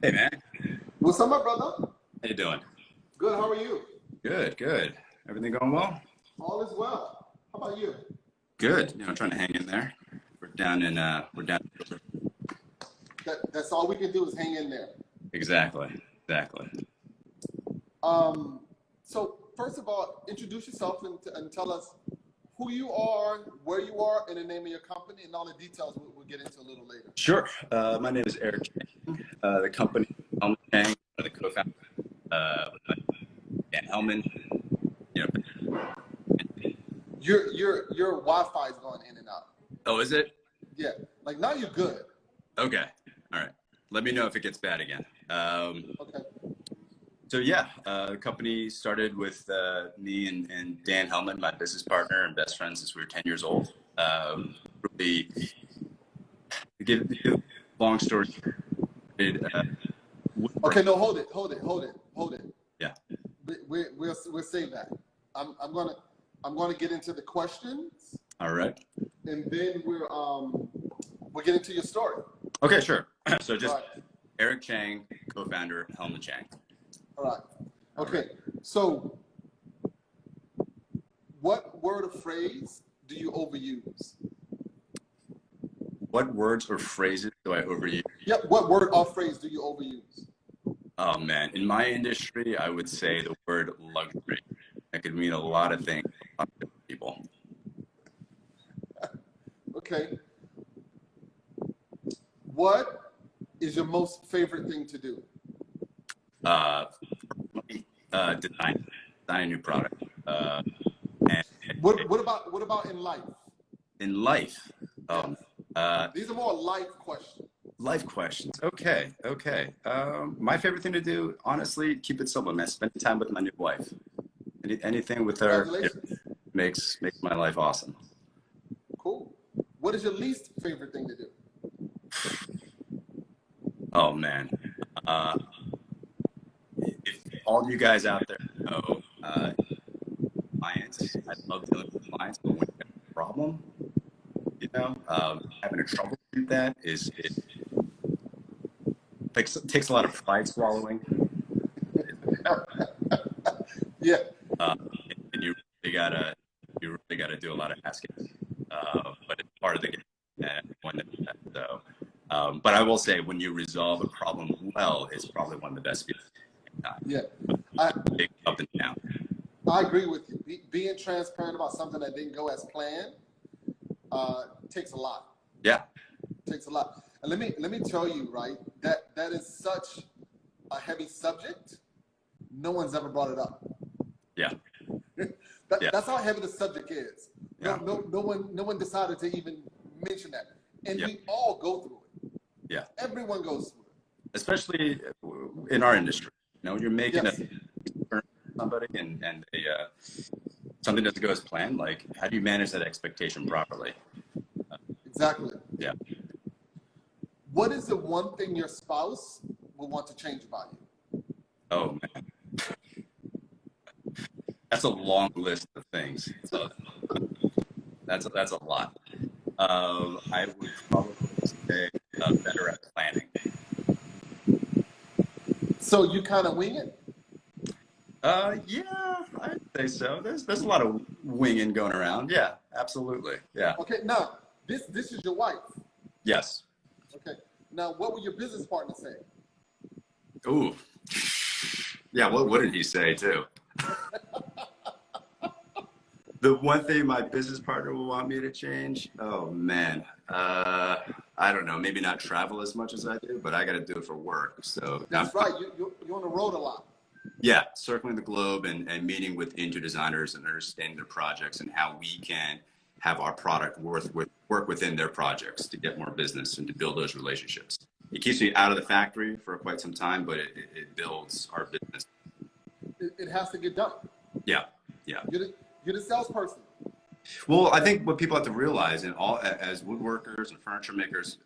Hey man, What's up, my brother? how you doing? Good. How are you? Good, good. Everything going well? All is well. How about you? Good. Trying to hang in there. We're down. That's all we can do is hang in there. Exactly, exactly. Um, so first of all, introduce yourself and tell us who you are, where you are, and the name of your company, and all the details we'll get into a little later. Sure. My name is Eric Chang. The company Chang, the co-founder, Dan Hellman. You know. Your Wi-Fi is going in and out. Oh, is it? Yeah. Like now you're good. Okay. All right. Let me know if it gets bad again. Okay. So yeah, the company started with me and Dan Hellman, my business partner and best friend since we were 10 years old. Really, to give long story. Okay. No, hold it. Yeah. We'll save that. I'm gonna get into the questions, All right. and then we'll get into your story. Okay, sure. So just All right. Eric Chang, co-founder, Hellman Chang. All right. Okay. So, what word or phrase do you overuse? What words or phrases do I overuse? Yep. What word or phrase do you overuse? Oh man, in my industry, I would say the word luxury. That could mean a lot of things to a lot of different people. Okay. What is your most favorite thing to do? Uh, design a new product. And What about in life? in life, These are more life questions. life questions. Okay. My favorite thing to do, honestly, keep it simple, man. Spend time with my new wife. Anything with her makes my life awesome. Cool. What is your least favorite thing to do? Oh man, if all you guys out there know, clients, I love dealing with clients, but when you have a problem, having to troubleshoot that it takes a lot of pride swallowing. Yeah. And you really gotta do a lot of asking, but it's part of the game. And so, but I will say, when you resolve a problem well, it's probably one of the best feelings. Yeah. Big up and down. I agree with you. Being transparent about something that didn't go as planned takes a lot. Yeah. Takes a lot. And let me tell you, right, that is such a heavy subject. No one's ever brought it up. Yeah. That's how heavy the subject is. Yeah. No one decided to even mention that. And we all go through it. Yeah. Everyone goes through it. Especially in our industry. You're making Yes. somebody and they, something doesn't go as planned. Like, how do you manage that expectation properly? Exactly. Yeah. What is the one thing your spouse will want to change about you? Oh man, that's a long list of things. So that's a lot. I would probably say better at planning. So you kind of wing it? Yeah, I'd say so. There's a lot of winging going around. Yeah, absolutely. Yeah. Okay, now this is your wife. Yes. Okay. Now what would your business partner say? Ooh. Yeah, what wouldn't he say too? The one thing my business partner will want me to change, oh man, I don't know, maybe not travel as much as I do, but I got to do it for work. So that's right. You're on the road a lot. Yeah, circling the globe and meeting with interior designers and understanding their projects and how we can have our product work within their projects to get more business and to build those relationships. It keeps me out of the factory for quite some time, but it builds our business. It has to get done. Yeah. You're the salesperson. Well, I think what people have to realize, as woodworkers and furniture makers,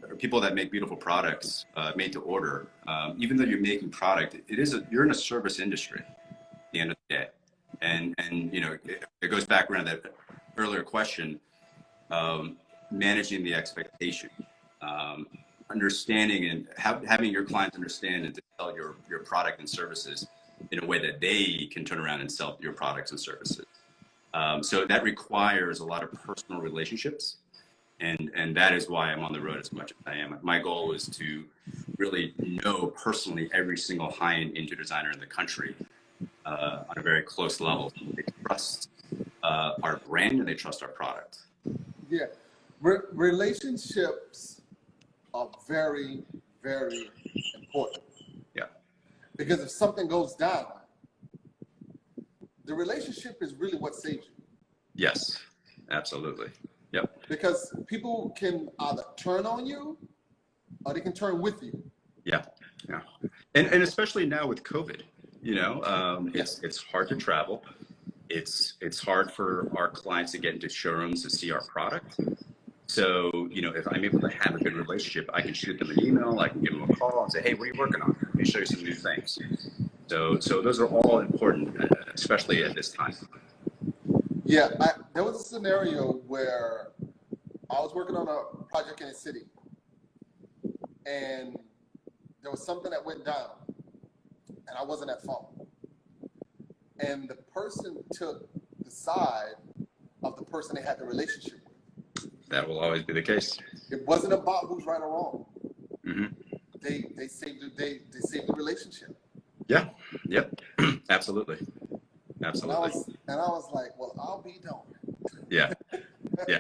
or people that make beautiful products made to order, even though you're making product, you're in a service industry at the end of the day. And it goes back around that earlier question, managing the expectation. understanding and having your clients understand and to sell your product and services in a way that they can turn around and sell your products and services. So that requires a lot of personal relationships. And that is why I'm on the road as much as I am. My goal is to really know personally every single high-end interior designer in the country on a very close level. They trust our brand and they trust our product. Yeah. Relationships are very, very important. Yeah. Because if something goes down, the relationship is really what saves you. Yes, absolutely. Yep. Because people can either turn on you or they can turn with you. Yeah. Yeah. And especially now with COVID, you know, it's hard to travel. It's hard for our clients to get into showrooms to see our product. So, you know, if I'm able to have a good relationship, I can shoot them an email, I can give them a call and say, hey, what are you working on? Let me show you some new things. So those are all important, especially at this time. Yeah, there was a scenario where I was working on a project in a city, and there was something that went down, and I wasn't at fault. And the person took the side of the person they had the relationship with. That will always be the case. It wasn't about who's right or wrong. Mm-hmm. They saved the relationship. Yeah. Yep. Absolutely. Absolutely. And I was like, well, I'll be darned. Yeah. Yeah.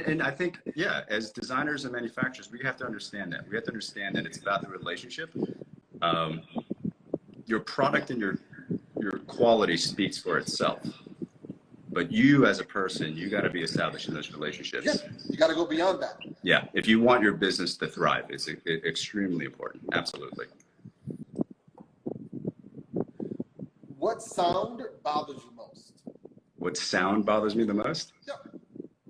And I think, yeah, as designers and manufacturers, we have to understand that. We have to understand that it's about the relationship. Your product and your quality speaks for itself. But you as a person, you got to be establishing those relationships. Yeah, you got to go beyond that. Yeah. If you want your business to thrive, it's extremely important. Absolutely. What sound bothers you most? What sound bothers me the most? Yeah.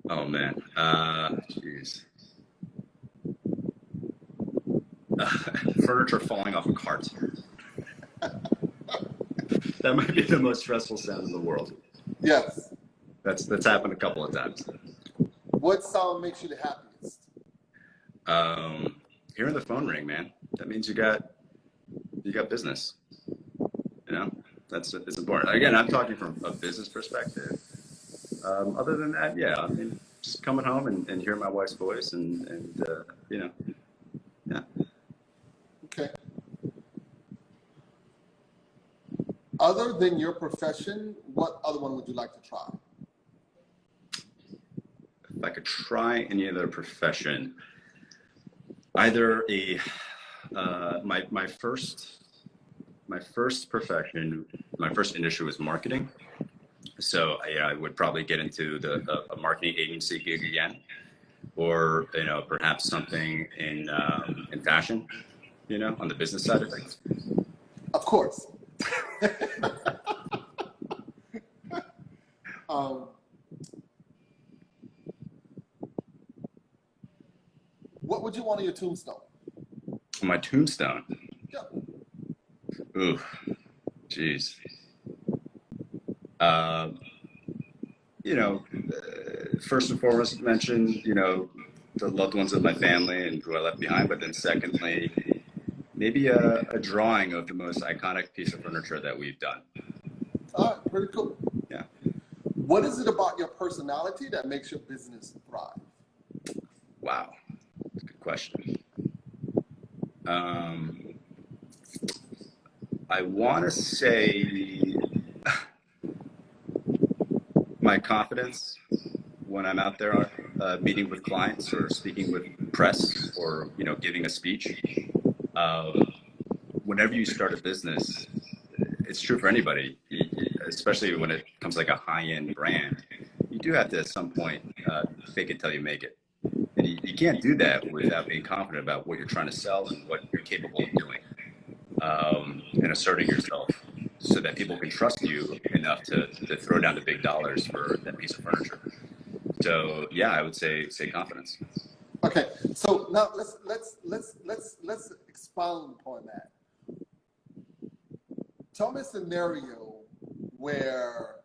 Oh man, jeez. Furniture falling off a cart. That might be the most stressful sound in the world. Yes. That's happened a couple of times. What sound makes you the happiest? Hearing the phone ring, man. That means you got business. You know, it's important. Again, I'm talking from a business perspective. Other than that, yeah, I mean, just coming home and hearing my wife's voice and you know, yeah. Okay. Other than your profession, what other one would you like to try? If I could try any other profession, either my first profession, my first industry was marketing. So I would probably get into a marketing agency gig again, or you know, perhaps something in fashion, you know, on the business side of things. Of course. What would you want on your tombstone? My tombstone. Yeah. Ooh, jeez. You know, first and foremost, mention, you know, the loved ones of my family and who I left behind. But then secondly, maybe a drawing of the most iconic piece of furniture that we've done. All right, pretty cool. Yeah. What is it about your personality that makes your business thrive? Wow. That's a good question. I want to say my confidence when I'm out there meeting with clients or speaking with press or, you know, giving a speech. Whenever you start a business, it's true for anybody, especially when it comes like a high-end brand. You do have to, at some point, fake it till you make it. And you can't do that without being confident about what you're trying to sell and what you're capable of doing, and asserting yourself so that people can trust you enough to throw down the big dollars for that piece of furniture. So yeah, I would say confidence. Okay, so now let's expound upon that. Tell me a scenario where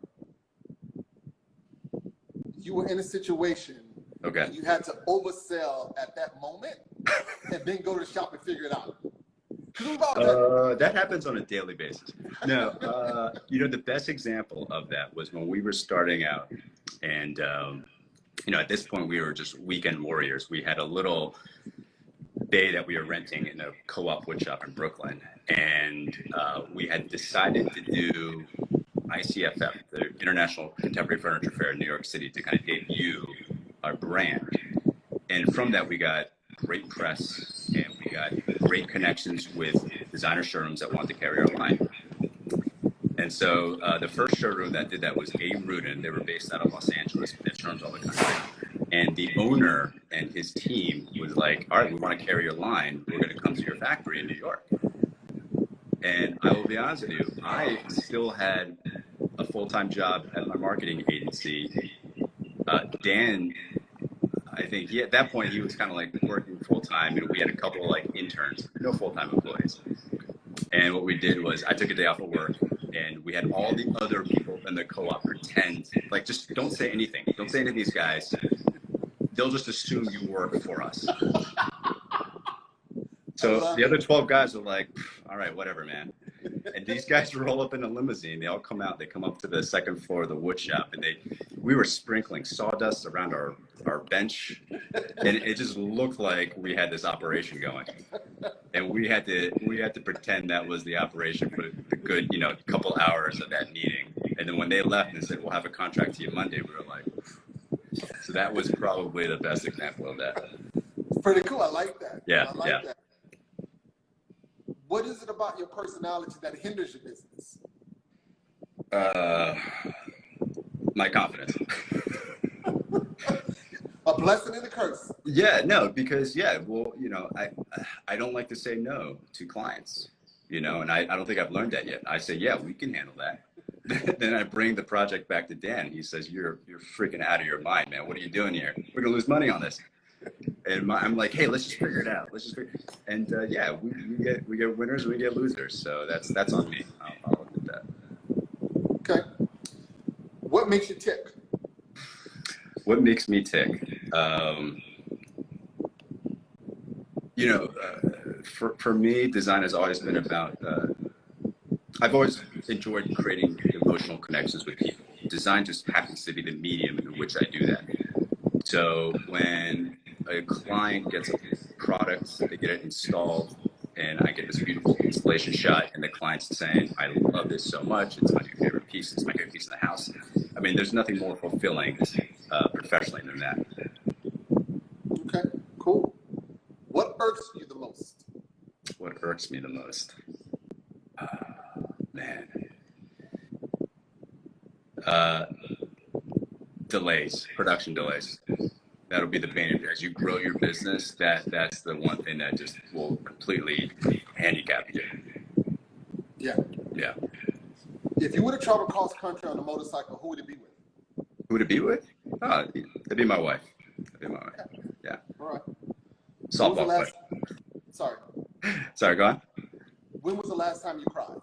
you were in a situation Okay. You had to oversell at that moment and then go to the shop and figure it out. That happens on a daily basis. No, you know, the best example of that was when we were starting out, and you know, at this point we were just weekend warriors. We had a little bay that we were renting in a co-op wood shop in Brooklyn, and we had decided to do ICFF, the International Contemporary Furniture Fair in New York City, to kind of debut our brand. And from that, we got great press and we got great connections with designer showrooms that wanted to carry our line. And so the first showroom that did that was A. Rudin. They were based out of Los Angeles, but they have showrooms all the country. And the owner and his team was like, all right, we want to carry your line. We're going to come to your factory in New York. And I will be honest with you, I still had a full-time job at my marketing agency. Dan, I think at that point he was kind of like working full-time, and we had a couple of like interns, no full-time employees. And what we did was I took a day off of work, and we had all the other people in the co-op pretend, like, just don't say anything. Don't say anything to these guys. They'll just assume you work for us. So the other 12 guys are like, all right, whatever, man. And these guys roll up in a limousine. They all come out. They come up to the second floor of the wood shop, and we were sprinkling sawdust around our bench, and it just looked like we had this operation going. And we had to pretend that was the operation for the good, you know, couple hours of that meeting. And then when they left and said, we'll have a contract to you Monday, we were like, so that was probably the best example of that. Pretty cool. I like that. Yeah, I like that. What is it about your personality that hinders your business? My confidence. A blessing and a curse. Yeah, no, because well, you know, I don't like to say no to clients, you know, and I don't think I've learned that yet. I say, yeah, we can handle that. Then I bring the project back to Dan. He says, you're freaking out of your mind, man. What are you doing here? We're gonna lose money on this. And I'm like, hey, let's just figure it out. And yeah, we get winners, we get losers. So that's on me. I'll look at that. Okay. What makes you tick? What makes me tick? You know, for me, design has always been about. I've always enjoyed creating emotional connections with people. Design just happens to be the medium in which I do that. So when a client gets a product, they get it installed, and I get this beautiful installation shot, and the client's saying, I love this so much, it's my new favorite piece, it's my favorite piece in the house. I mean, there's nothing more fulfilling professionally than that. Okay, cool. What irks you the most? What irks me the most? Man. Delays, production delays. That'll be the bane of it. As you grow your business, that's the one thing that just will completely handicap you. Yeah. Yeah. If you were to travel cross country on a motorcycle, who would it be with? Who would it be with? Oh, it'd be my wife. Yeah. All right. Softball player. Sorry, go on. When was the last time you cried?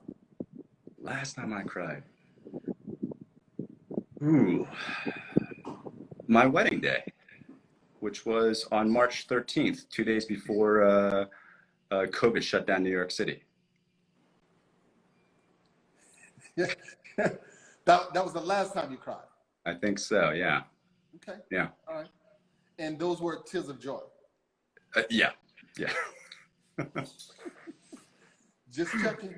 Last time I cried. Ooh. My wedding day, which was on March 13th, 2 days before COVID shut down New York City. Yeah. That was the last time you cried? I think so, yeah. Okay. Yeah. All right. And those were tears of joy? Yeah. Just checking.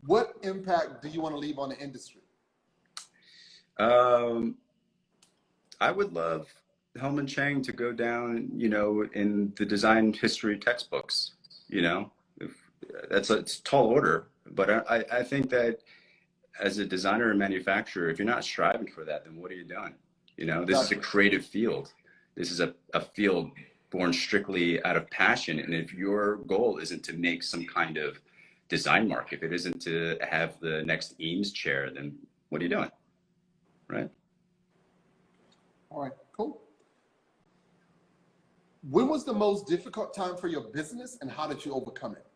What impact do you want to leave on the industry? I would love Hellman Chang to go down, you know, in the design history textbooks. You know, it's a tall order, but I think that as a designer and manufacturer, if you're not striving for that, then what are you doing? You know, this is a creative field. This is a field born strictly out of passion. And if your goal isn't to make some kind of design mark, if it isn't to have the next Eames chair, then what are you doing? Right? All right, cool. When was the most difficult time for your business and how did you overcome it?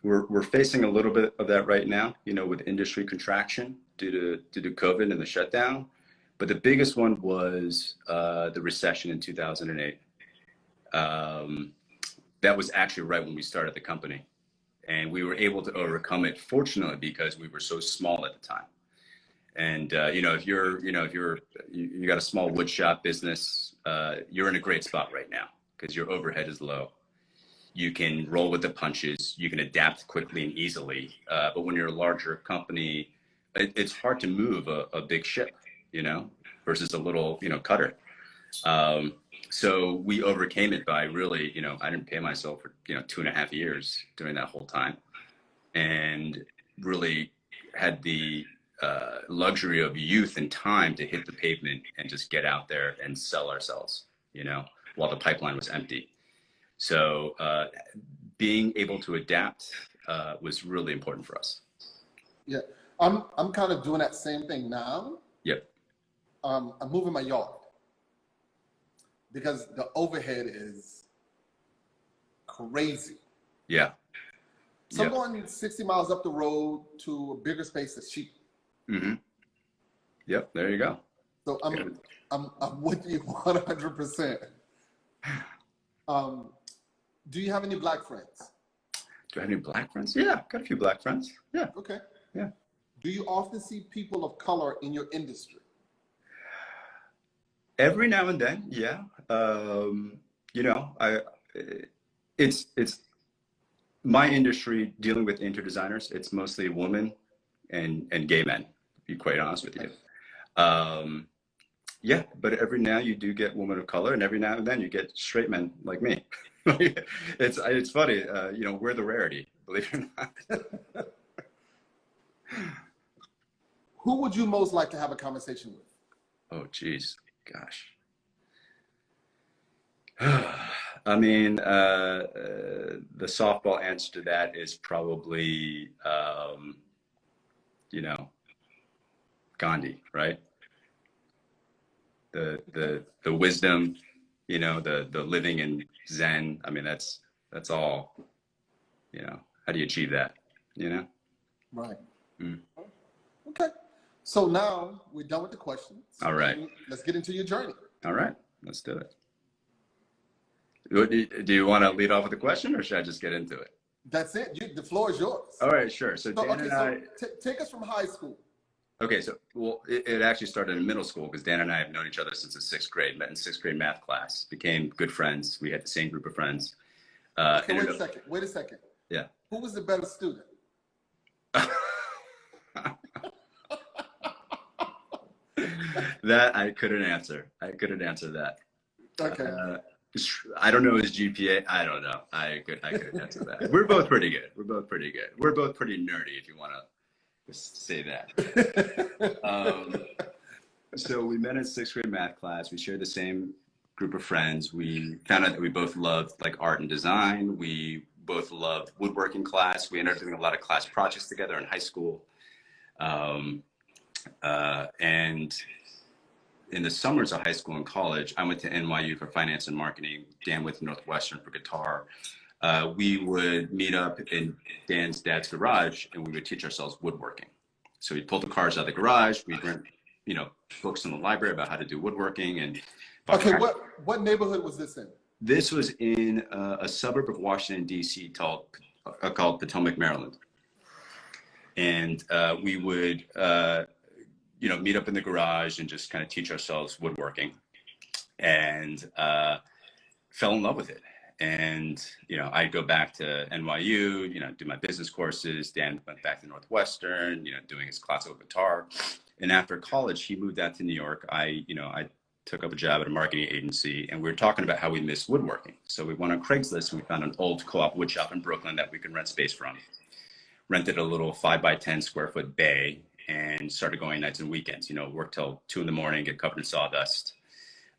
We're facing a little bit of that right now, you know, with industry contraction. due to COVID and the shutdown. But the biggest one was the recession in 2008. That was actually right when we started the company, and we were able to overcome it, fortunately, because we were so small at the time. And you know, if you got a small wood shop business, you're in a great spot right now because your overhead is low. You can roll with the punches. You can adapt quickly and easily. But when you're a larger company, it's hard to move a big ship, you know, versus a little, you know, cutter. So we overcame it by really, you know, I didn't pay myself for, you know, 2.5 years during that whole time, and really had the luxury of youth and time to hit the pavement and just get out there and sell ourselves, you know, while the pipeline was empty. So being able to adapt was really important for us. Yeah, I'm kind of doing that same thing now. Yep. I'm moving my yard because the overhead is crazy. Yeah. So I'm going 60 miles up the road to a bigger space that's cheap. Mm-hmm. Yep. There you go. So I'm with you 100%. Do you have any black friends? Do I have any black friends? Yeah, got a few black friends. Yeah. Okay. Yeah. Do you often see people of color in your industry? Every now and then, yeah. You know, it's my industry dealing with interior designers. It's mostly women and gay men, to be quite honest with you. Yeah, but every now you do get women of color, and every now and then you get straight men like me. It's funny, you know, we're the rarity, believe it or not. Who would you most like to have a conversation with? Oh, geez, gosh. I mean, the softball answer to that is probably, you know, Gandhi, right? The wisdom, you know, the living in Zen. I mean, that's all, you know. How do you achieve that, you know? Right. Mm. Okay. So now we're done with the questions. All right. Let's get into your journey. All right. Let's do it. Do you want to lead off with a question, or should I just get into it? That's it. The floor is yours. All right, sure. So Dan okay, and I. Take us from high school. Okay, so well, it actually started in middle school because Dan and I have known each other since the 6th grade. Met in 6th grade math class. Became good friends. We had the same group of friends. Okay, wait a second. Yeah. Who was the better student? That I couldn't answer. I couldn't answer that. Okay. I don't know his GPA. I don't know. I couldn't answer that. We're both pretty good. We're both pretty good. We're both pretty nerdy, if you want to say that. So we met in 6th grade math class. We shared the same group of friends. We found out that we both loved like art and design. We both loved woodworking class. We ended up doing a lot of class projects together in high school. And in the summers of high school and college, I went to NYU for finance and marketing. Dan went to Northwestern for guitar. We would meet up in Dan's dad's garage, and we would teach ourselves woodworking. So we'd pull the cars out of the garage. We'd rent, you know, books in the library about how to do woodworking. And okay, what neighborhood was this in? This was in a suburb of Washington, D.C. called Potomac, Maryland. And we would, you know, meet up in the garage and just kind of teach ourselves woodworking, and fell in love with it. And, you know, I'd go back to NYU, you know, do my business courses. Dan went back to Northwestern, you know, doing his classical guitar. And after college, he moved out to New York. I took up a job at a marketing agency, and we were talking about how we miss woodworking. So we went on Craigslist and we found an old co-op wood shop in Brooklyn that we could rent space from. Rented a little 5x10 square foot bay and started going nights and weekends, you know, work till 2 a.m, get covered in sawdust.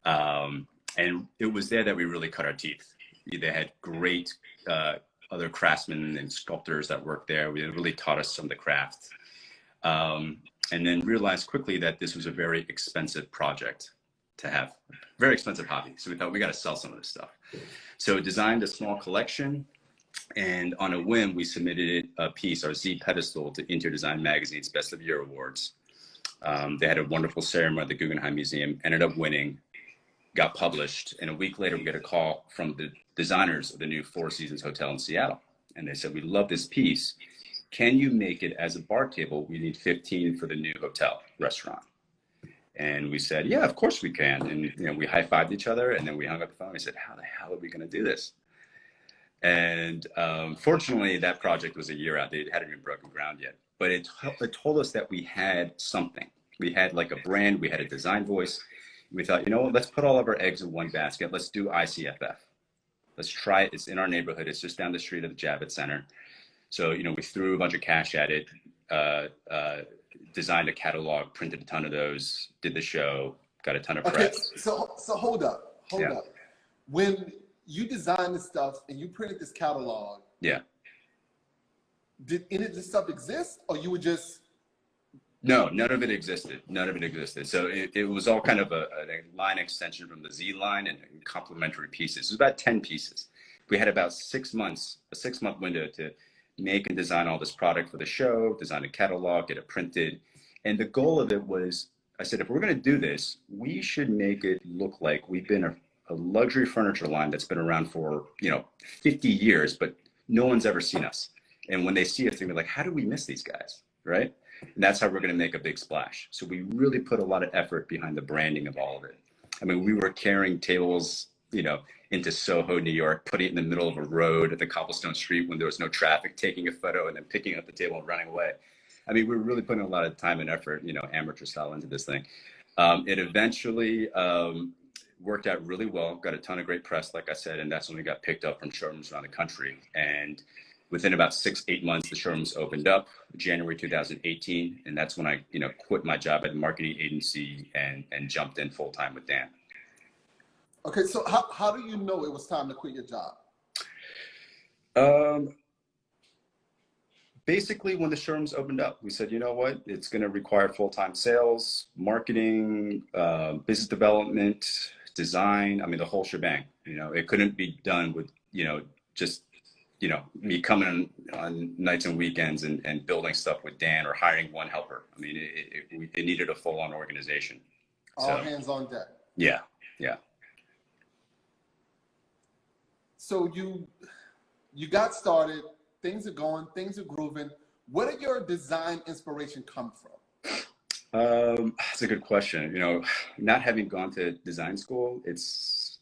And it was there that we really cut our teeth. They had great other craftsmen and sculptors that worked there. They really taught us some of the craft. And then realized quickly that this was a very expensive project to have, very expensive hobby. So we thought we got to sell some of this stuff. So designed a small collection, and on a whim, we submitted a piece, our Z pedestal, to Interior Design Magazine's Best of Year Awards. They had a wonderful ceremony at the Guggenheim Museum, ended up winning, got published, and a week later we get a call from the designers of the new Four Seasons Hotel in Seattle. And they said, we love this piece. Can you make it as a bar table? We need 15 for the new hotel restaurant. And we said, yeah, of course we can. And we high-fived each other, and then we hung up the phone. We said, how the hell are we going to do this? And fortunately, that project was a year out. They hadn't even broken ground yet. But it told us that we had something. We had like a brand. We had a design voice. We thought, let's put all of our eggs in one basket. Let's do ICFF. Let's try it. It's in our neighborhood. It's just down the street of the Javits Center. So, we threw a bunch of cash at it, designed a catalog, printed a ton of those, did the show, got a ton of press. So hold up. When you designed this stuff and you printed this catalog, did any of this stuff exist, or you would just? No, none of it existed. So it was all kind of a line extension from the Z line and complementary pieces. It was about 10 pieces. We had about 6 months, a 6-month window to make and design all this product for the show, design a catalog, get it printed. And the goal of it was, I said, if we're going to do this, we should make it look like we've been a luxury furniture line that's been around for, 50 years, but no one's ever seen us. And when they see us, they're like, how do we miss these guys, right? And that's how we're going to make a big splash. So we really put a lot of effort behind the branding of all of it. I mean, we were carrying tables, into Soho, New York, putting it in the middle of a road at the cobblestone street when there was no traffic, taking a photo and then picking up the table and running away. I mean, we were really putting a lot of time and effort, amateur style into this thing. It eventually worked out really well, got a ton of great press, like I said, and that's when we got picked up from showrooms around the country. And within about 6-8 months, the showrooms opened up, January 2018. And that's when I, quit my job at the marketing agency and jumped in full time with Dan. Okay, so how do you know it was time to quit your job? Basically, when the showrooms opened up, we said, you know what, it's going to require full-time sales, marketing, business development, design. I mean, the whole shebang. It couldn't be done with, just, me coming on nights and weekends and building stuff with Dan or hiring one helper. I mean, it needed a full-on organization. All hands on deck. Yeah. So you got started, things are going, things are grooving. Where did your design inspiration come from? That's a good question. Not having gone to design school, it's,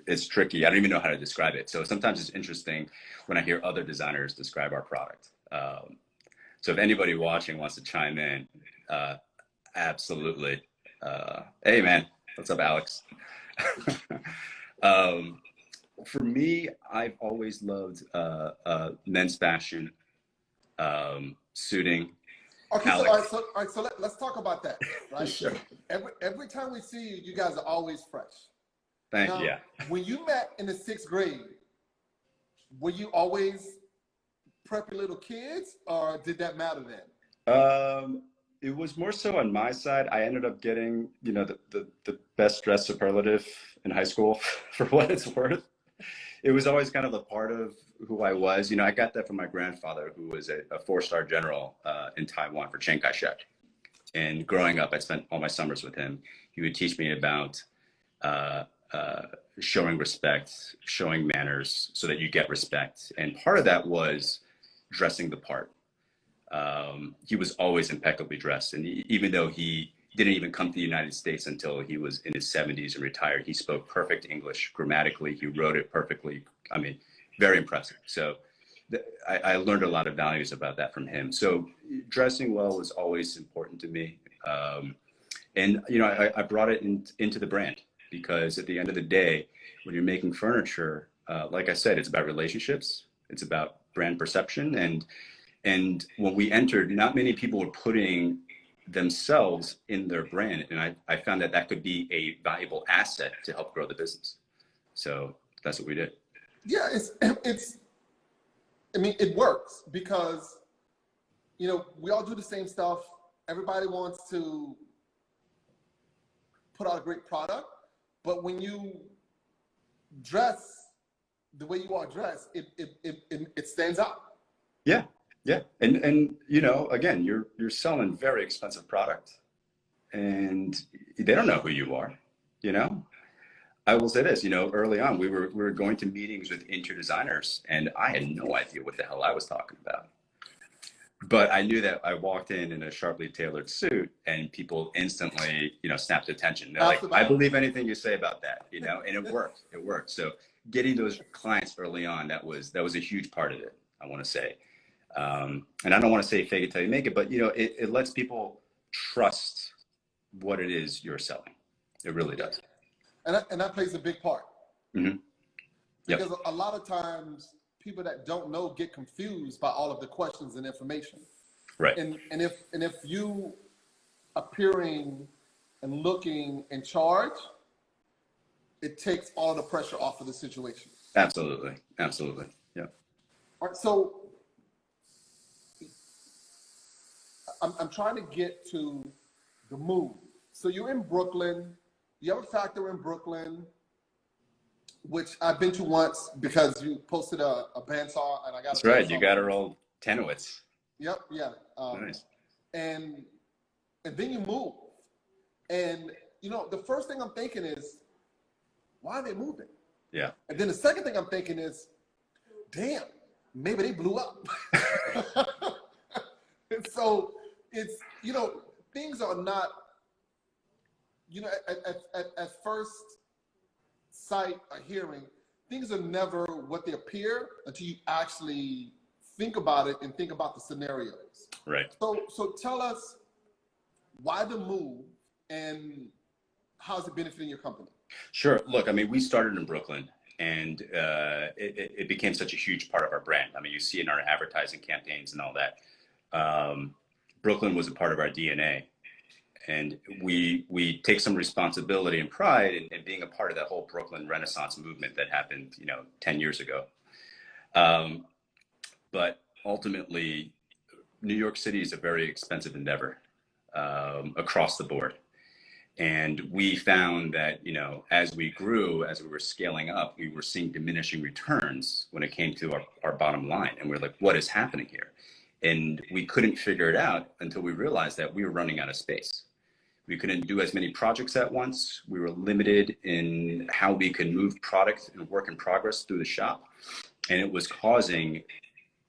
it's tricky. I don't even know how to describe it. So sometimes it's interesting when I hear other designers describe our product. So if anybody watching wants to chime in, absolutely. Hey man, what's up, Alex? For me, I've always loved men's fashion, suiting. Okay, Alex. all right, so let's talk about that, right? Sure. Every time we see you, you guys are always fresh. Thank you. Yeah. When you met in the 6th grade, were you always preppy little kids, or did that matter then? It was more so on my side. I ended up getting, the best dressed superlative in high school for what it's worth. It was always kind of a part of who I was. I got that from my grandfather, who was a 4-star general in Taiwan for Chiang Kai-shek. And growing up, I spent all my summers with him. He would teach me about showing respect, showing manners so that you get respect. And part of that was dressing the part. He was always impeccably dressed. And even though he didn't even come to the United States until he was in his 70s and retired, he spoke perfect English grammatically. He wrote it perfectly. I mean, very impressive. So I learned a lot of values about that from him. So dressing well was always important to me. And, I brought it into the brand, because at the end of the day, when you're making furniture, like I said, it's about relationships. It's about brand perception. And when we entered, not many people were putting themselves in their brand. And I found that could be a valuable asset to help grow the business. So that's what we did. Yeah, it works because, we all do the same stuff. Everybody wants to put out a great product, but when you dress the way you are dressed, it stands out. Yeah. Yeah. And, you know, again, you're selling very expensive product and they don't know who you are, you know? I will say this, you know, early on, we were going to meetings with interior designers and I had no idea what the hell I was talking about. But I knew that I walked in a sharply tailored suit and people instantly, you know, snapped attention. They're like, I Absolutely. believe anything you say about that, you know, and it worked. It worked. So getting those clients early on, that was a huge part of it, I want to say. And I don't want to say fake it till you make it, but you know, it lets people trust what it is you're selling. It really Yeah. does. And that plays a big part Hmm. Yep. because a lot of times people that don't know get confused by all of the questions and information. Right. And if you appearing and looking in charge, it takes all the pressure off of the situation. Absolutely. Absolutely. Yeah. All right, so I'm trying to get to the move. So you're in Brooklyn. You have a factory in Brooklyn, which I've been to once because you posted a bandsaw and I got That's a right. You bandsaw. got to roll Tenowitz. Yep, yeah. Nice. And and then you move. And you know, the first thing I'm thinking is, why are they moving? Yeah. And then the second thing I'm thinking is, damn, maybe they blew up. And so it's, you know, things are not, you know, at first sight or hearing, things are never what they appear until you actually think about it and think about the scenarios. Right. So tell us why the move and how's it benefiting your company? Sure. Look, I mean, we started in Brooklyn and it became such a huge part of our brand. I mean, you see it in our advertising campaigns and all that. Brooklyn was a part of our DNA. And we take some responsibility and pride in being a part of that whole Brooklyn Renaissance movement that happened, you know, 10 years ago. But ultimately, New York City is a very expensive endeavor across the board. And we found that, you know, as we grew, as we were scaling up, we were seeing diminishing returns when it came to our bottom line. And we're like, what is happening here? And we couldn't figure it out until we realized that we were running out of space. We couldn't do as many projects at once. We were limited in how we could move product and work in progress through the shop. And it was causing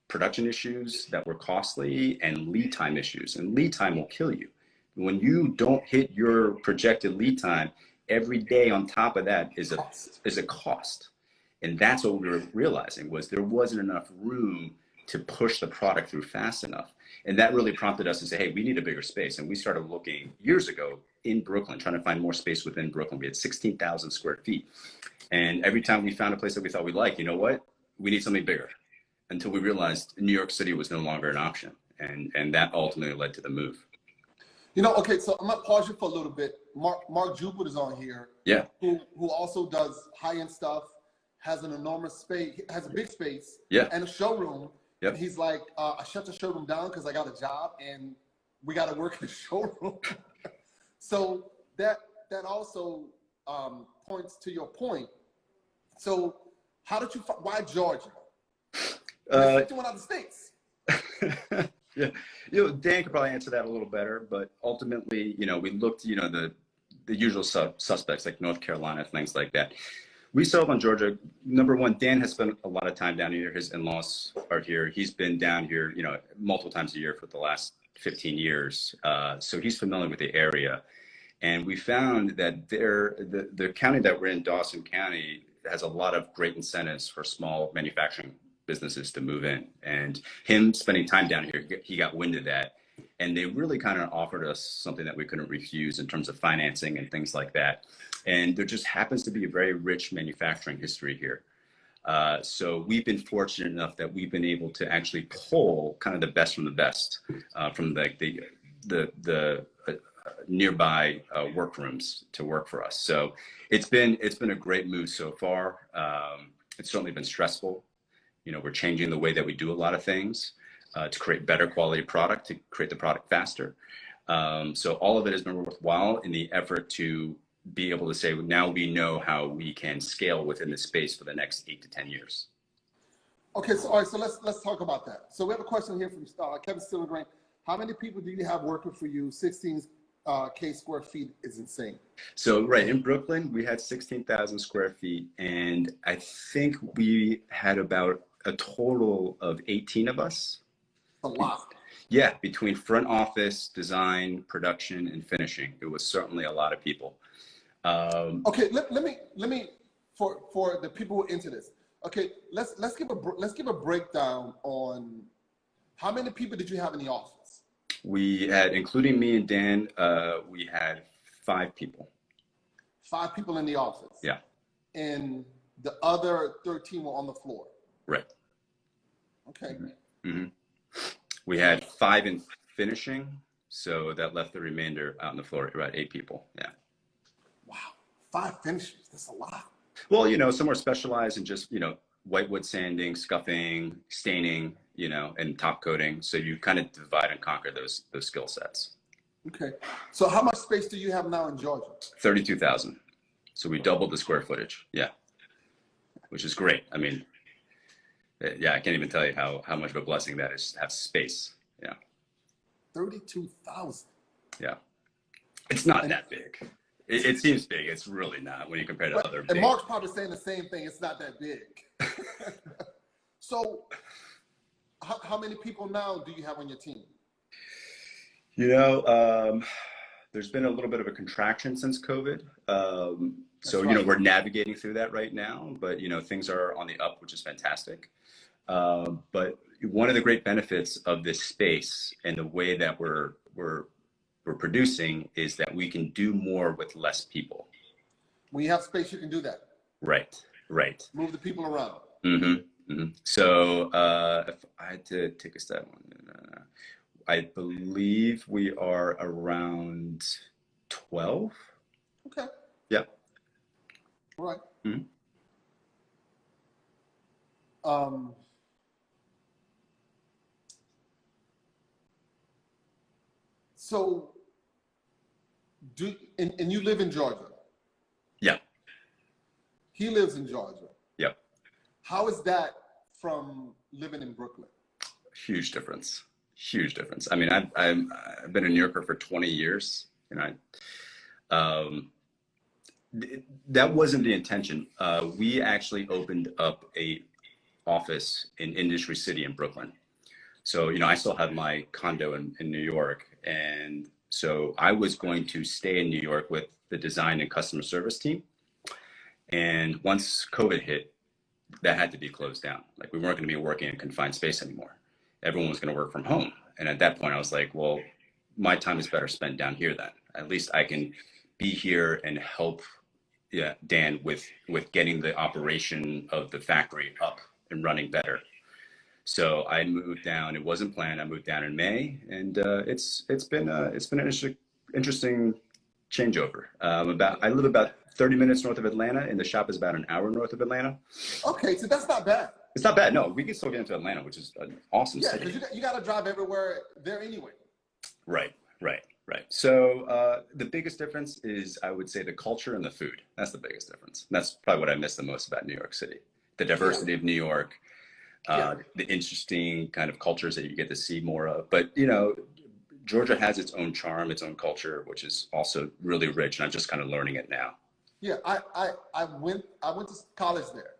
production issues that were costly and lead time issues. And lead time will kill you. When you don't hit your projected lead time, every day on top of that is a cost. And that's what we were realizing was there wasn't enough room to push the product through fast enough. And that really prompted us to say, hey, we need a bigger space. And we started looking years ago in Brooklyn, trying to find more space within Brooklyn. We had 16,000 square feet. And every time we found a place that we thought we liked, you know what? We need something bigger. Until we realized New York City was no longer an option. And that ultimately led to the move. You know, okay, so I'm gonna pause you for a little bit. Mark Jupiter's on here. Yeah. Who also does high-end stuff, has an enormous space, has a big space, Yeah. and a showroom. Yep. And he's like, I shut the showroom down because I got a job and we got to work in the showroom. So that also points to your point. So how did you? Why Georgia? You went out of the States. Yeah, you know, Dan could probably answer that a little better, but ultimately, you know, we looked, you know, the usual suspects like North Carolina, things like that. We settled on Georgia. Number one, Dan has spent a lot of time down here. His in-laws are here. He's been down here, you know, multiple times a year for the last 15 years. So he's familiar with the area. And we found that the county that we're in, Dawson County, has a lot of great incentives for small manufacturing businesses to move in. And him spending time down here, he got wind of that. And they really kind of offered us something that we couldn't refuse in terms of financing and things like that. And there just happens to be a very rich manufacturing history here. So we've been fortunate enough that we've been able to actually pull kind of the best from the best from the nearby workrooms to work for us. So it's been a great move so far. It's certainly been stressful. You know, we're changing the way that we do a lot of things to create better quality product, to create the product faster. So all of it has been worthwhile in the effort to be able to say, now we know how we can scale within the space for the next 8 to 10 years. Okay, so all right, so let's talk about that. So we have a question here from Kevin Stillengrain. How many people do you have working for you? 16 K square feet is insane. So right in Brooklyn, we had 16,000 square feet, and I think we had about a total of 18 of us. A lot. Yeah, between front office, design, production, and finishing, it was certainly a lot of people. Okay, let me for the people who are into this. Okay, let's give a breakdown on how many people did you have in the office? We had, including me and Dan, we had 5 people. 5 people in the office. Yeah. And the other 13 were on the floor. Right. Okay. Mm-hmm. We had 5 in finishing, so that left the remainder out on the floor, about 8 people. Yeah. Wow, 5 finishers. That's a lot. Well, some are specialized in just, whitewood sanding, scuffing, staining, and top coating. So you kind of divide and conquer those skill sets. Okay. So how much space do you have now in Georgia? 32,000. So we doubled the square footage. Yeah. Which is great. I mean, yeah, I can't even tell you how much of a blessing that is to have space. Yeah. 32,000. Yeah. It's not that big. It seems big. It's really not when you compare to other big. And Mark's probably saying the same thing. It's not that big. So how many people now do you have on your team? There's been a little bit of a contraction since COVID. So, right. We're navigating through that right now, but, things are on the up, which is fantastic. But one of the great benefits of this space and the way that we're producing is that we can do more with less people. When you have space, you can do that. Right. Move the people around. Mm-hmm. Mm-hmm. So if I had to take a step, I believe we are around 12. Okay. Yeah. All right. Mm-hmm. So and you live in Georgia? Yeah. He lives in Georgia. Yep. How is that from living in Brooklyn? Huge difference. I mean, I've been a New Yorker for 20 years, and that wasn't the intention. We actually opened up a office in Industry City in Brooklyn. So, I still have my condo in New York, and so I was going to stay in New York with the design and customer service team. And once COVID hit, that had to be closed down. Like, we weren't going to be working in confined space anymore. Everyone was going to work from home. And at that point, I was like, well, my time is better spent down here then. At least I can be here and help Dan with getting the operation of the factory up and running better. So I moved down. It wasn't planned. I moved down in May, and it's been an interesting changeover. I live about 30 minutes north of Atlanta, and the shop is about an hour north of Atlanta. Okay, so that's not bad. It's not bad. No, we can still get into Atlanta, which is an awesome city. Yeah, because you got to drive everywhere there anyway. Right. So the biggest difference is, I would say, the culture and the food. That's the biggest difference. That's probably what I miss the most about New York City. The diversity of New York, the interesting kind of cultures that you get to see more of. But, Georgia has its own charm, its own culture, which is also really rich. And I'm just kind of learning it now. Yeah, I went to college there.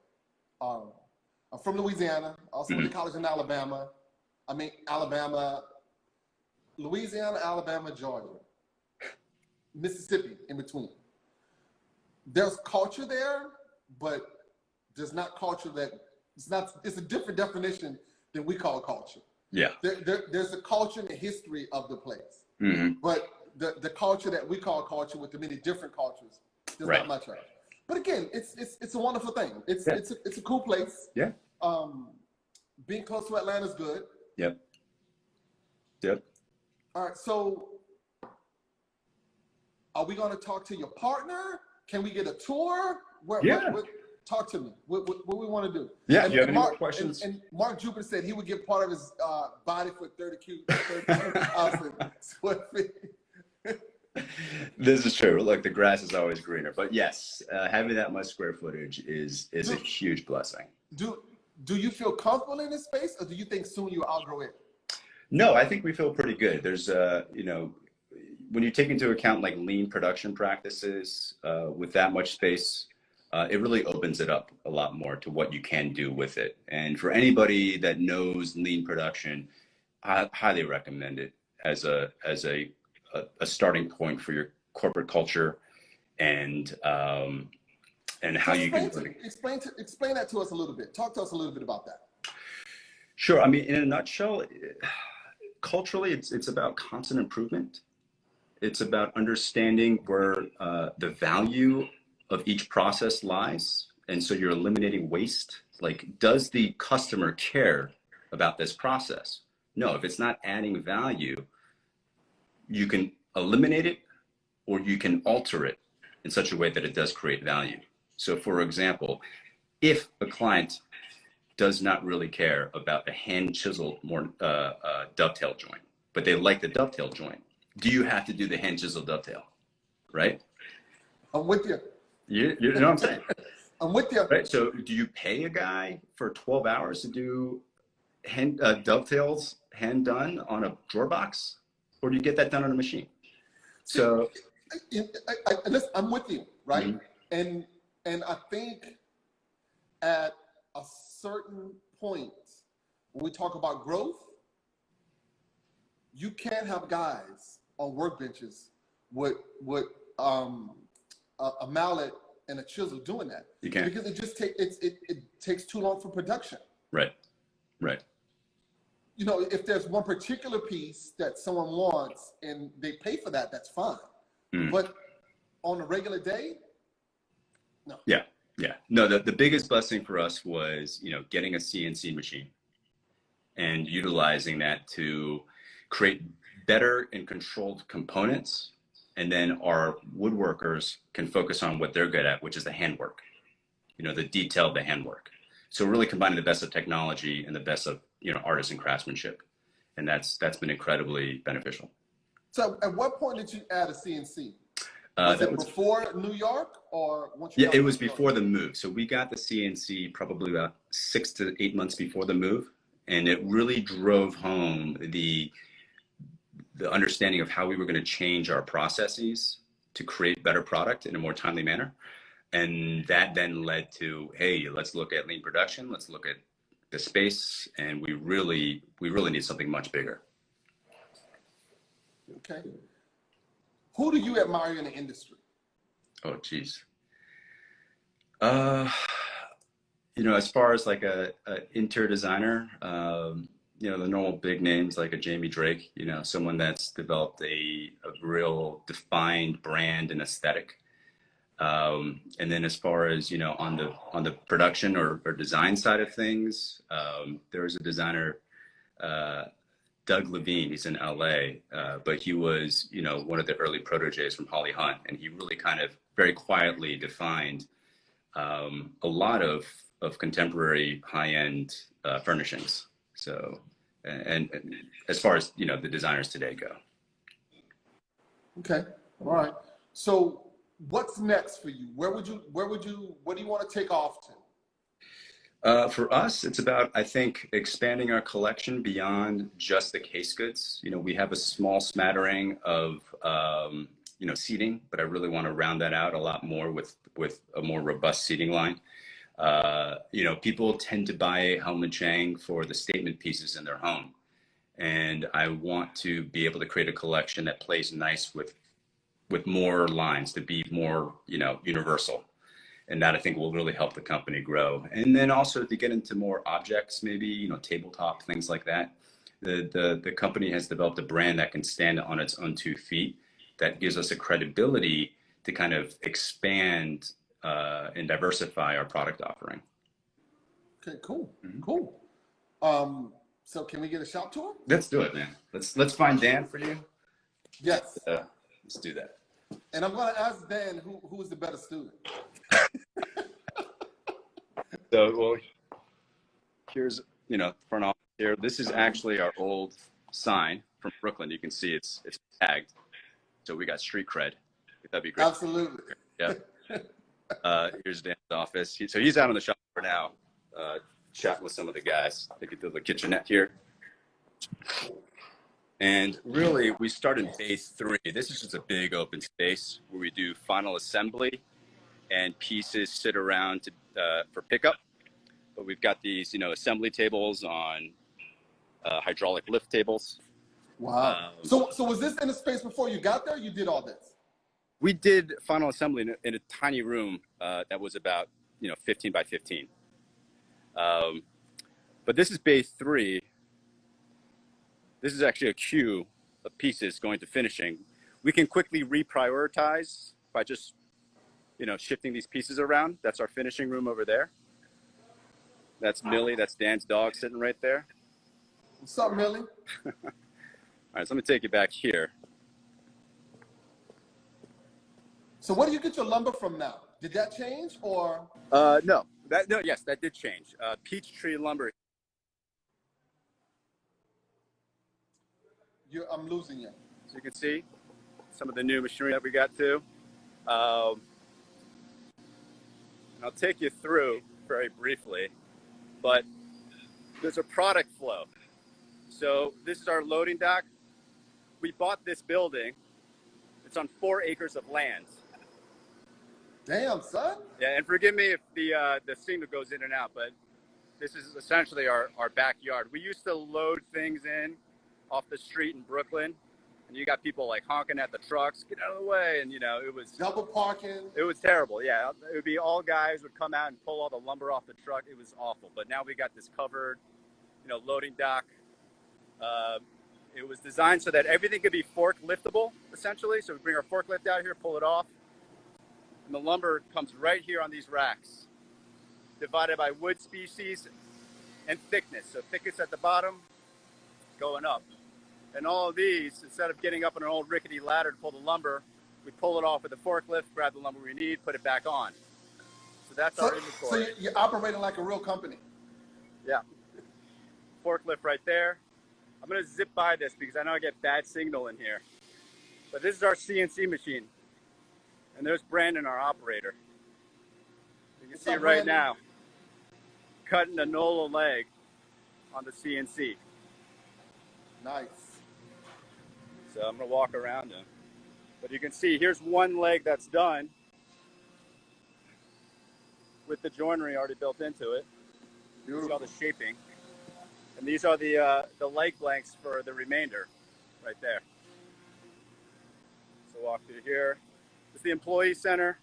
I'm from Louisiana. I also went to college in Alabama. Louisiana, Alabama, Georgia, Mississippi in between. There's culture there, but there's not culture it's a different definition than we call culture. Yeah. There's a culture and a history of the place. Mm-hmm. But the culture that we call culture with the many different cultures, there's not much of. But again, it's a wonderful thing. It's a cool place. Yeah. Being close to Atlanta is good. Yep. All right, so are we going to talk to your partner? Can we get a tour? Talk to me. What we want to do? Yeah. Do you have any more questions? And Mark Jupiter said he would give part of his body for 32,000 square feet. This is true. Look, the grass is always greener. But yes, having that much square footage is a huge blessing. Do Do you feel comfortable in this space, or do you think soon you'll outgrow it? No, I think we feel pretty good. There's, you know, when you take into account like lean production practices with that much space, it really opens it up a lot more to what you can do with it. And for anybody that knows lean production, I highly recommend it as a starting point for your corporate culture and how you can explain that to us a little bit. Talk to us a little bit about that. Sure. I mean, in a nutshell, culturally, it's about constant improvement. It's about understanding where the value of each process lies. And so you're eliminating waste. Like, does the customer care about this process? No, if it's not adding value, you can eliminate it or you can alter it in such a way that it does create value. So for example, if a client does not really care about a hand chiseled more dovetail joint, but they like the dovetail joint, do you have to do the hand chiseled dovetail? Right? I'm with you. You know what I'm saying? I'm with you. Right. So do you pay a guy for 12 hours to do hand dovetails hand done on a drawer box, or do you get that done on a machine? So listen, I'm with you, right? Mm-hmm. And I think at a certain point, when we talk about growth, you can't have guys on workbenches with a mallet and a chisel doing that. You can't, because it just it takes too long for production. Right. Right. You know, if there's one particular piece that someone wants and they pay for that, that's fine. But on a regular day, no. Yeah. Yeah. No, the biggest blessing for us was, you know, getting a CNC machine and utilizing that to create better and controlled components. And then our woodworkers can focus on what they're good at, which is the handwork, you know, the detail of the handwork. So really combining the best of technology and the best of, you know, artisan craftsmanship. And that's been incredibly beneficial. So at what point did you add a CNC? Was it before New York or once you? Yeah, it was before the move. So we got the CNC probably about 6 to 8 months before the move. And it really drove home the understanding of how we were going to change our processes to create better product in a more timely manner. And that then led to, hey, let's look at lean production. Let's look at the space. And we really need something much bigger. Okay. Who do you admire in the industry? Oh, geez. You know, as far as like a interior designer, you know, the normal big names like a Jamie Drake, you know, someone that's developed a real defined brand and aesthetic. And then as far as, you know, on the production or design side of things, there was a designer, Doug Levine, he's in LA, but he was, you know, one of the early proteges from Holly Hunt. And he really kind of very quietly defined a lot of contemporary high-end furnishings. So, and as far as, you know, the designers today go. Okay. All right. So what's next for you? What do you want to take off to? For us, it's about, I think, expanding our collection beyond just the case goods. You know, we have a small smattering of, you know, seating, but I really want to round that out a lot more with a more robust seating line. You know, people tend to buy Hellman Chang for the statement pieces in their home. And I want to be able to create a collection that plays nice with more lines, to be more, you know, universal. And that I think will really help the company grow. And then also to get into more objects, maybe, you know, tabletop, things like that. The company has developed a brand that can stand on its own 2 feet, that gives us a credibility to kind of expand and diversify our product offering. Okay, cool. Mm-hmm. Cool. So can we get a shop tour? Let's do it, man. Let's find Dan for you. Yes. Let's do that. And I'm going to ask Dan who is the better student. So, well, here's, you know, front office here. This is actually our old sign from Brooklyn. You can see it's tagged. So we got street cred. That'd be great. Absolutely. Yeah. Here's Dan's office. So he's out on the shop floor now, chatting with some of the guys. They could do the kitchenette here. And really, we start in bay 3. This is just a big open space where we do final assembly and pieces sit around for pickup. But we've got these, assembly tables on hydraulic lift tables. Wow. So was this in a space before you got there? You did all this? We did final assembly in a tiny room that was about 15 by 15. But this is bay 3. This is actually a queue of pieces going to finishing. We can quickly reprioritize by just shifting these pieces around. That's our finishing room over there. That's Millie. That's Dan's dog sitting right there. What's up, Millie? All right, so let me take you back here. So where do you get your lumber from now? Did that change or? No. Yes, that did change. Peachtree Lumber. I'm losing you. So you can see some of the new machinery that we got too. And I'll take you through very briefly, but there's a product flow. So this is our loading dock. We bought this building. It's on 4 acres of land. Damn, son. Yeah, and forgive me if the signal goes in and out, but this is essentially our backyard. We used to load things in off the street in Brooklyn, and you got people like honking at the trucks, get out of the way, and it was double parking. It was terrible. Yeah, it would be all guys would come out and pull all the lumber off the truck. It was awful. But now we got this covered, loading dock. It was designed so that everything could be forkliftable, essentially. So we bring our forklift out here, pull it off, and the lumber comes right here on these racks, divided by wood species and thickness. So thickness at the bottom, going up. And all of these, instead of getting up on an old rickety ladder to pull the lumber, we pull it off with a forklift, grab the lumber we need, put it back on. So that's our inventory. So you're operating like a real company. Yeah. Forklift right there. I'm going to zip by this because I know I get bad signal in here. But this is our CNC machine. And there's Brandon, our operator. You can see it right now. Cutting a NOLA leg on the CNC. Nice. So I'm going to walk around him. But you can see here's one leg that's done with the joinery already built into it. Beautiful. See all the shaping. And these are the leg blanks for the remainder right there. So walk through here. This is the employee center.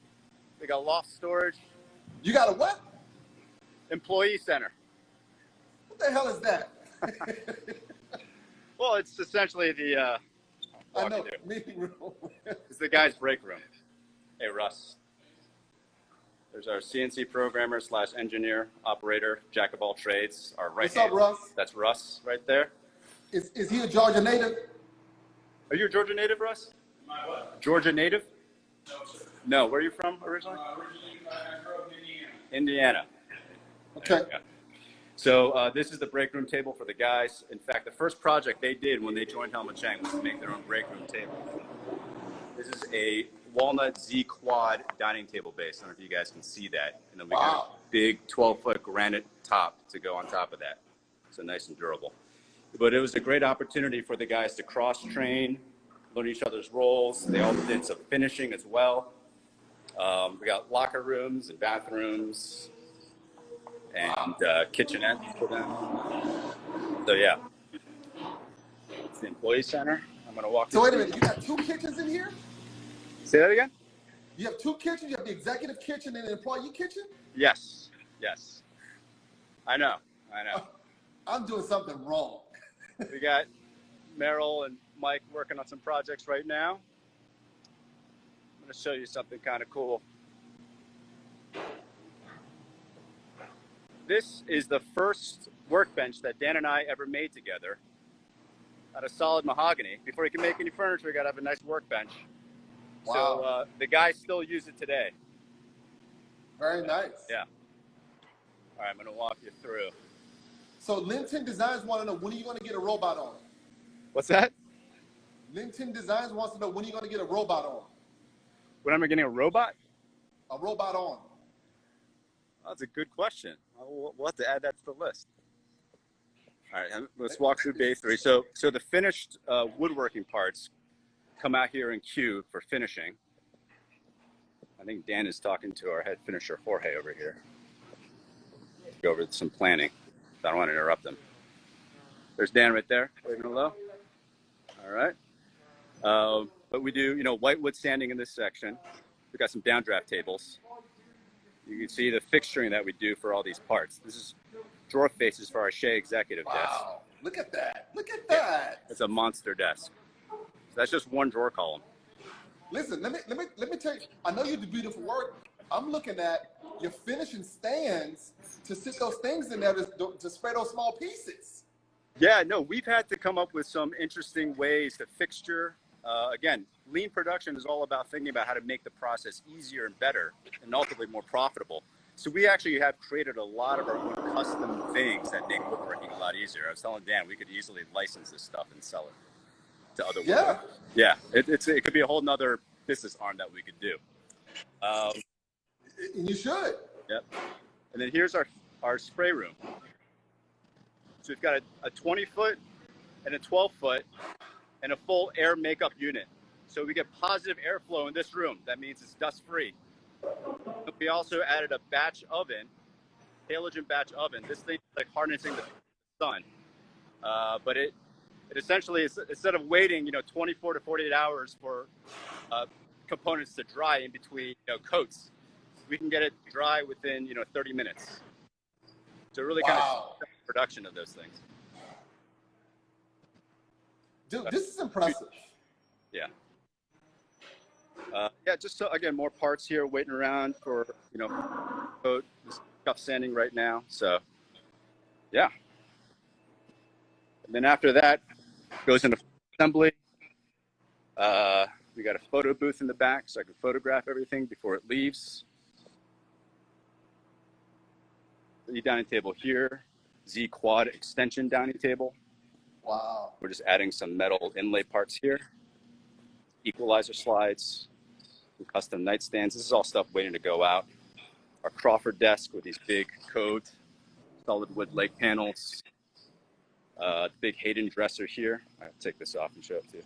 They got loft storage. You got a what? Employee center. What the hell is that? Well, it's essentially the I know, meeting room. It's the guy's break room. Hey, Russ. There's our CNC programmer / engineer, operator, jack of all trades. Our right hand. What's up, Russ? That's Russ right there. Is he a Georgia native? Are you a Georgia native, Russ? Am I what? Georgia native? No, sir. No. Where are you from originally? Originally, I grew up in Indiana. Indiana. Okay. So this is the break room table for the guys. In fact, the first project they did when they joined Helmut Chang was to make their own break room table. This is a walnut Z quad dining table base. I don't know if you guys can see that. And then we got a big 12-foot granite top to go on top of that. So nice and durable. But it was a great opportunity for the guys to cross-train, learn each other's roles. They all did some finishing as well. We got locker rooms and bathrooms and kitchenette for them. So yeah, it's the employee center. I'm gonna walk. So wait a minute, you got 2 kitchens in here? Say that again? You have 2 kitchens? You have the executive kitchen and the employee kitchen? Yes, yes. I know. I'm doing something wrong. We got Merrill and Mike working on some projects right now. I'm gonna show you something kind of cool. This is the first workbench that Dan and I ever made together out of solid mahogany. Before you can make any furniture, you gotta have a nice workbench. Wow. So the guys still use it today. Very nice. Yeah. All right, I'm gonna walk you through. So Linton Designs want to know, when are you going to get a robot on? What's that? Linton Designs wants to know, when are you going to get a robot on? When am I getting a robot? A robot on. That's a good question. We'll have to add that to the list. All right, let's walk through bay 3. So the finished woodworking parts come out here in queue for finishing. I think Dan is talking to our head finisher, Jorge, over here. Go over some planning. I don't want to interrupt them. There's Dan right there, waving hello. All right. But we do, white wood standing in this section. We've got some downdraft tables. You can see the fixturing that we do for all these parts. This is drawer faces for our Shea executive desk. Wow, look at that. Look at that. It's a monster desk. So that's just one drawer column. Listen, let me tell you, I know you do beautiful work. I'm looking at your finishing stands to sit those things in there to spray those small pieces. Yeah, no, we've had to come up with some interesting ways to fixture. Again, lean production is all about thinking about how to make the process easier and better and ultimately more profitable. So we actually have created a lot of our own custom things that make woodworking a lot easier. I was telling Dan, we could easily license this stuff and sell it to other woodworkers. Yeah, it could be a whole nother business arm that we could do. You should. Yep. And then here's our spray room. So we've got a 20-foot and a 12-foot and a full air makeup unit. So we get positive airflow in this room. That means it's dust-free. We also added a batch oven, halogen batch oven. This thing is like harnessing the sun. But it essentially is, instead of waiting, 24 to 48 hours for components to dry in between coats, we can get it dry within 30 minutes. So really kind of production of those things. Dude, this is impressive. Yeah. Yeah, just so, again, more parts here waiting around for, coat, scuff sanding right now. So, yeah. And then after that, goes into assembly. We got a photo booth in the back so I can photograph everything before it leaves. The dining table here, Z quad extension dining table. Wow. We're just adding some metal inlay parts here. Equalizer slides, some custom nightstands. This is all stuff waiting to go out. Our Crawford desk with these big code solid wood leg panels. Big Hayden dresser here. I'll take this off and show it to you.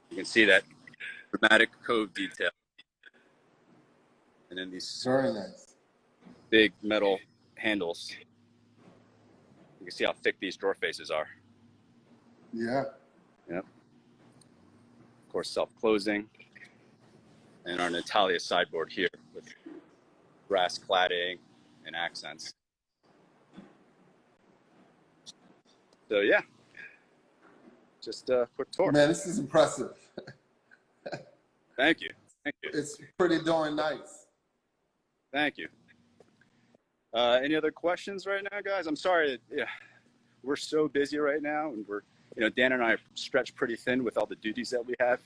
You can see that dramatic cove detail. And then these Very nice. big metal handles. You can see how thick these drawer faces are. Yeah. Yep. Of course, self-closing. And our Natalia sideboard here with brass cladding and accents. So yeah, just a quick tour. Man, this is impressive. Thank you. Thank you. It's pretty darn nice. Thank you. Any other questions right now, guys? I'm sorry. Yeah, we're so busy right now, and we're, Dan and I are stretched pretty thin with all the duties that we have,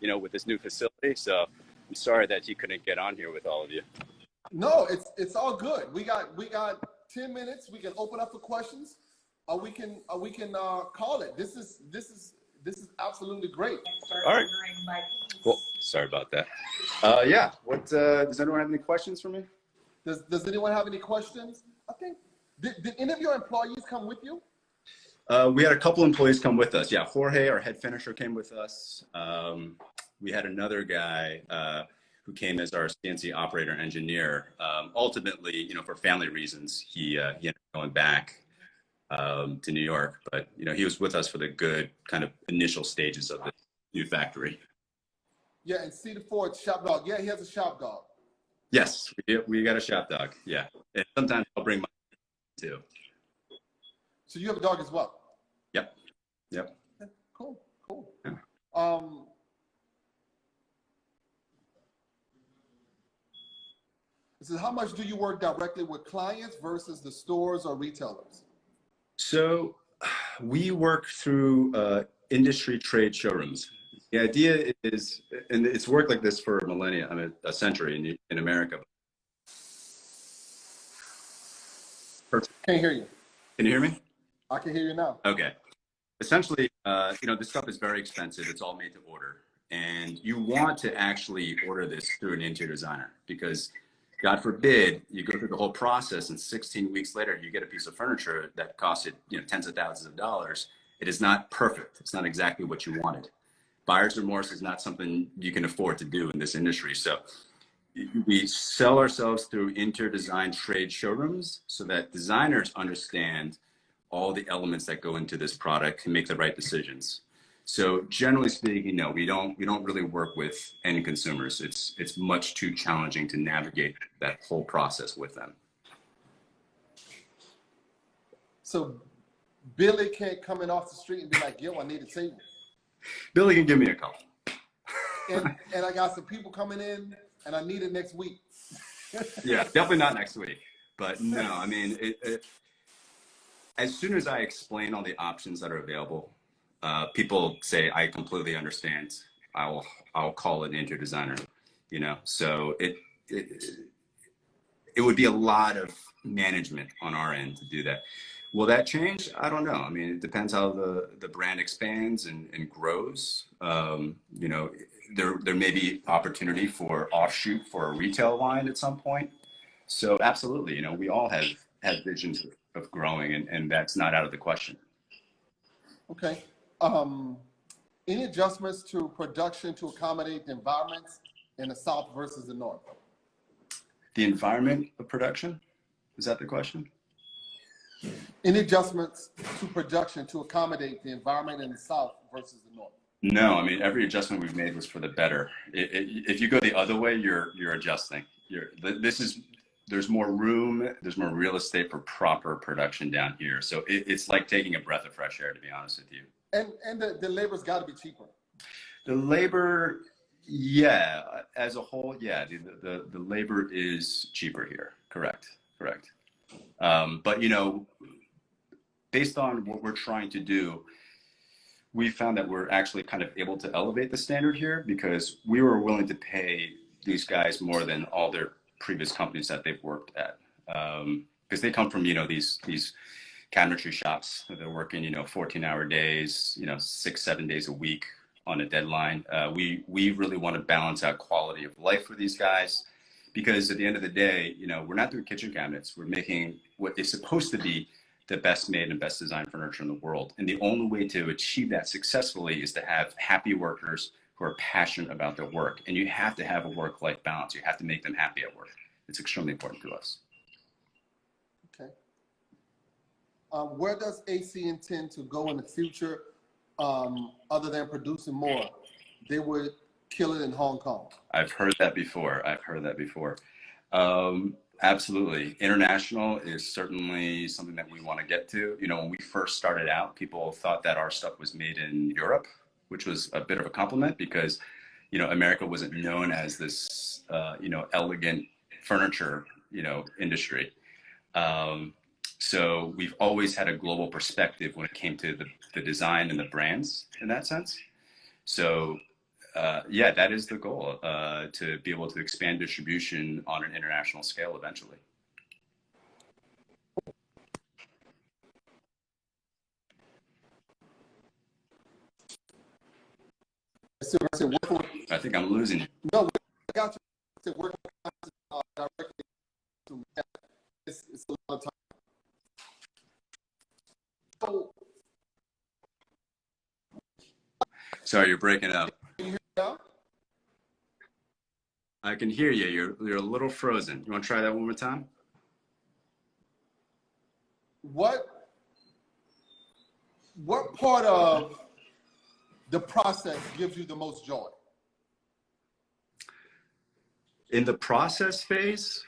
with this new facility. So I'm sorry that he couldn't get on here with all of you. No, it's all good. We got 10 minutes. We can open up for questions, or we can call it. This is absolutely great. All right. Cool. Sorry about that. Yeah. What does anyone have any questions for me? Does anyone have any questions? I think did any of your employees come with you? We had a couple employees come with us. Yeah, Jorge, our head finisher, came with us. We had another guy who came as our CNC operator engineer. Ultimately, for family reasons, he ended up going back to New York. But he was with us for the good kind of initial stages of the new factory. Yeah, and Cedar Ford shop dog. Yeah, he has a shop dog. Yes, we got a shop dog. Yeah, and sometimes I'll bring my too. So you have a dog as well? Yep. Yeah, cool. Yeah. So how much do you work directly with clients versus the stores or retailers? So we work through industry trade showrooms. The idea is, and it's worked like this for millennia, a century in America. Can't hear you. Can you hear me? I can hear you now. Okay. essentially, this stuff is very expensive. It's all made to order. And you want to actually order this through an interior designer because God forbid you go through the whole process and 16 weeks later you get a piece of furniture that costs you tens of thousands of dollars. It is not perfect. It's not exactly what you wanted. Buyer's remorse is not something you can afford to do in this industry. So we sell ourselves through interior design trade showrooms so that designers understand all the elements that go into this product and make the right decisions. So generally speaking, no, we don't really work with end consumers. It's much too challenging to navigate that whole process with them. So Billy can't come in off the street and be like, yo, I need a table. Billy can give me a call. And I got some people coming in and I need it next week. Yeah, definitely not next week. But no, I mean, as soon as I explain all the options that are available, people say, I completely understand. I'll call an interior designer, so it would be a lot of management on our end to do that. Will that change? I don't know. I mean, it depends how the brand expands and grows. There may be opportunity for offshoot for a retail line at some point. So absolutely, we all have visions of growing, and that's not out of the question. Okay. Any adjustments to production to accommodate the environments in the South versus the North? The environment of production? Is that the question? Any adjustments to production to accommodate the environment in the South versus the North? No, I mean, every adjustment we've made was for the better. If you go the other way, you're adjusting. There's more room, there's more real estate for proper production down here. So it's like taking a breath of fresh air, to be honest with you. And the labor's got to be cheaper. The labor, yeah, as a whole, yeah, the labor is cheaper here. Correct. But based on what we're trying to do, we found that we're actually kind of able to elevate the standard here because we were willing to pay these guys more than all their previous companies that they've worked at. Because they come from, these cabinetry shops that they're working, 14-hour days, 6-7 days a week on a deadline. We really want to balance out quality of life for these guys because at the end of the day, we're not doing kitchen cabinets. We're making what is supposed to be the best made and best designed furniture in the world. And the only way to achieve that successfully is to have happy workers who are passionate about their work. And you have to have a work-life balance. You have to make them happy at work. It's extremely important to us. Okay. Where does AC intend to go in the future other than producing more? They would kill it in Hong Kong. I've heard that before. Absolutely. International is certainly something that we want to get to. When we first started out, people thought that our stuff was made in Europe, which was a bit of a compliment because, America wasn't known as this, elegant furniture, industry. So we've always had a global perspective when it came to the design and the brands in that sense. So yeah, that is the goal, to be able to expand distribution on an international scale eventually. So I said, I think I'm losing you. no, I got you. I said, working directly to it's a lot of time. So, Sorry, you're breaking up. can you hear me now? I can hear you. You're a little frozen. You want to try that one more time? What part of the process gives you the most joy? In the process phase,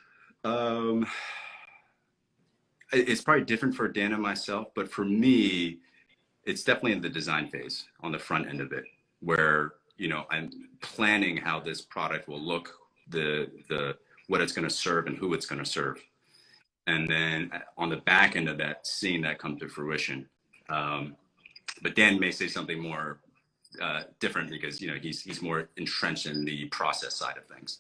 it's probably different for Dan and myself, but for me, it's definitely in the design phase on the front end of it, where I'm planning how this product will look, what it's going to serve and who it's going to serve, and then on the back end of that, seeing that come to fruition. But Dan may say something more different because he's more entrenched in the process side of things.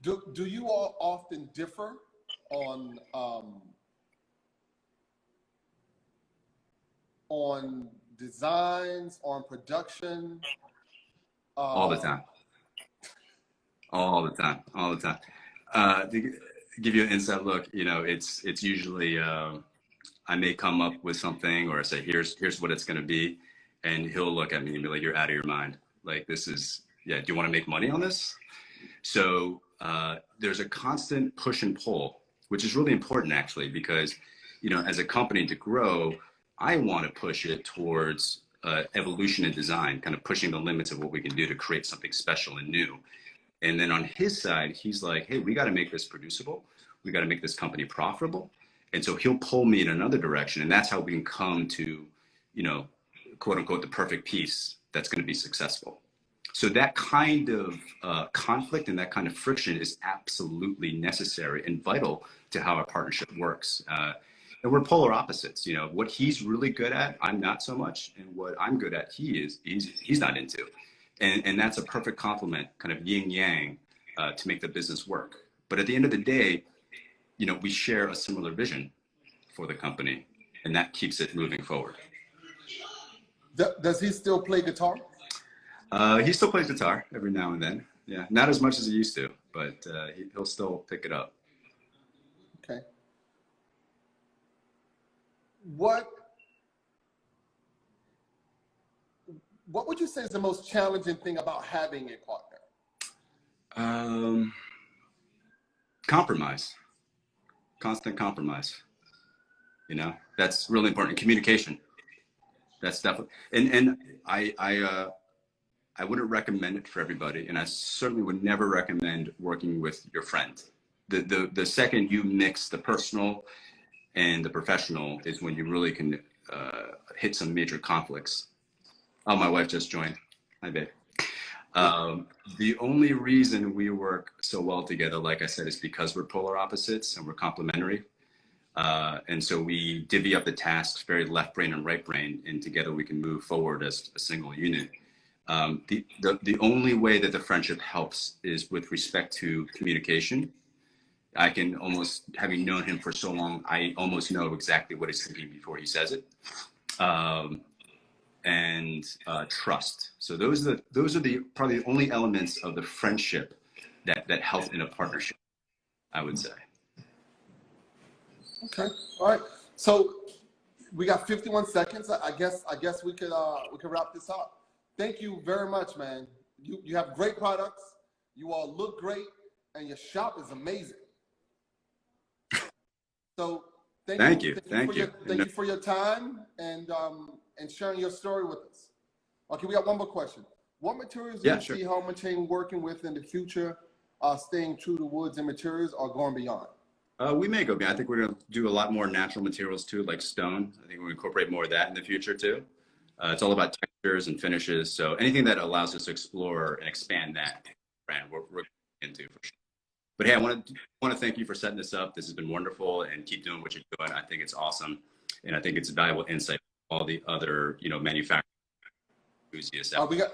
Do you all often differ on on designs, on production? All the time. All the time. All the time. To give you an inside look, you know, it's usually I may come up with something or say, here's what it's going to be. And he'll look at me and be like, you're out of your mind. Like, this is, yeah, do you want to make money on this? So there's a constant push and pull, which is really important actually, because, you know, as a company to grow, I want to push it towards evolution and design, kind of pushing the limits of what we can do to create something special and new. And then on his side, he's like, hey, we got to make this producible. We got to make this company profitable. And so he'll pull me in another direction. And that's how we can come to, you know, quote unquote, the perfect piece that's going to be successful. So that kind of conflict and that kind of friction is absolutely necessary and vital to how our partnership works. And we're polar opposites. You know, what he's really good at, I'm not so much. And what I'm good at, he's not into. And that's a perfect complement, kind of yin yang, to make the business work. But at the end of the day, you know, we share a similar vision for the company, and that keeps it moving forward. Does he still play guitar? He still plays guitar every now and then. Yeah, not as much as he used to, but he'll still pick it up. Okay. What would you say is the most challenging thing about having a partner? Compromise, constant compromise. You know, that's really important. Communication. That's definitely, and I wouldn't recommend it for everybody, and I certainly would never recommend working with your friend. The second you mix the personal and the professional is when you really can hit some major conflicts. Oh, my wife just joined. Hi, babe. The only reason we work so well together, like I said, is because we're polar opposites and we're complementary. And so we divvy up the tasks very left brain and right brain, and together we can move forward as a single unit. The only way that the friendship helps is with respect to communication. I can almost, having known him for so long, I almost know exactly what he's thinking before he says it. And trust. So those are probably the only elements of the friendship that help in a partnership, I would say. Okay. All right. So we got 51 seconds. I guess we could wrap this up. Thank you very much, man. You have great products. You all look great, and your shop is amazing. So thank you for your time and sharing your story with us. Okay, we got one more question. What materials do you see Hellman Chang working with in the future, staying true to woods and materials, or going beyond? We may go beyond. I think we're going to do a lot more natural materials too, like stone. I think we'll incorporate more of that in the future too. It's all about textures and finishes. So anything that allows us to explore and expand that brand, we're into for sure. But hey, I want to thank you for setting this up. This has been wonderful, and keep doing what you're doing. I think it's awesome, and I think it's a valuable insight for all the other, you know, manufacturing enthusiasts out there.